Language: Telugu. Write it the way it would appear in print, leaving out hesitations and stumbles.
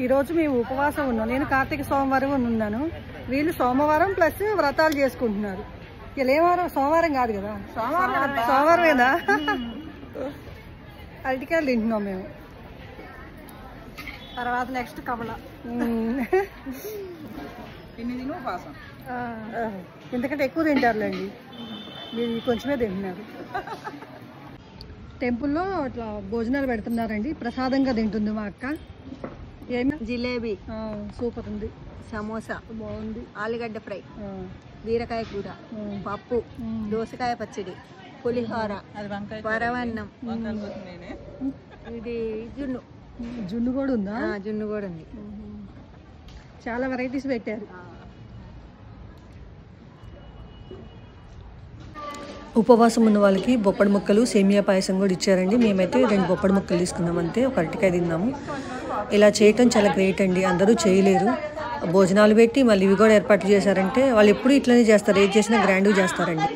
ఈరోజు మేము ఉపవాసం ఉన్నాం. నేను కార్తీక సోమవారం ఉన్నాను. వీళ్ళు సోమవారం ప్లస్ వ్రతాలు చేసుకుంటున్నారు. వీళ్ళు ఏ వారం? సోమవారం కాదు కదా, సోమవారమేనా? అరటికాయలు తింటున్నాం మేము. తర్వాత నెక్స్ట్ కమల. ఎందుకంటే ఎక్కువ తింటారులేండి, మీరు కొంచెమే తింటున్నారు. టెంపుల్లో అట్లా భోజనాలు పెడుతున్నారండి, ప్రసాదంగా తింటుంది మా అక్క. ఏమి? జిలేబీ సూపర్ ఉంది, సమోసా బాగుంది, ఆలుగడ్డ ఫ్రై, బీరకాయ కూర, పప్పు, దోసకాయ పచ్చడి, పులిహోర, పరవన్నం, ఇది జున్ను. జున్ను కూడా ఉందా? జున్ను కూడా ఉంది. చాలా వెరైటీస్ పెట్టారు. ఉపవాసం ఉన్న వాళ్ళకి బొప్పడి ముక్కలు, సేమియా పాయసం కూడా ఇచ్చారండి. మేమైతే 2 బొప్పడి ముక్కలు తీసుకున్నాం అంతే, ఒక అరటికాయ తిన్నాము. ఇలా చేయటం చాలా గ్రేట్ అండి, అందరూ చేయలేరు. భోజనాలు పెట్టి మళ్ళీ ఇవి కూడా ఏర్పాటు చేశారంటే వాళ్ళు ఎప్పుడు ఇట్లనే చేస్తారు, ఏది చేసినా గ్రాండ్గా చేస్తారండి.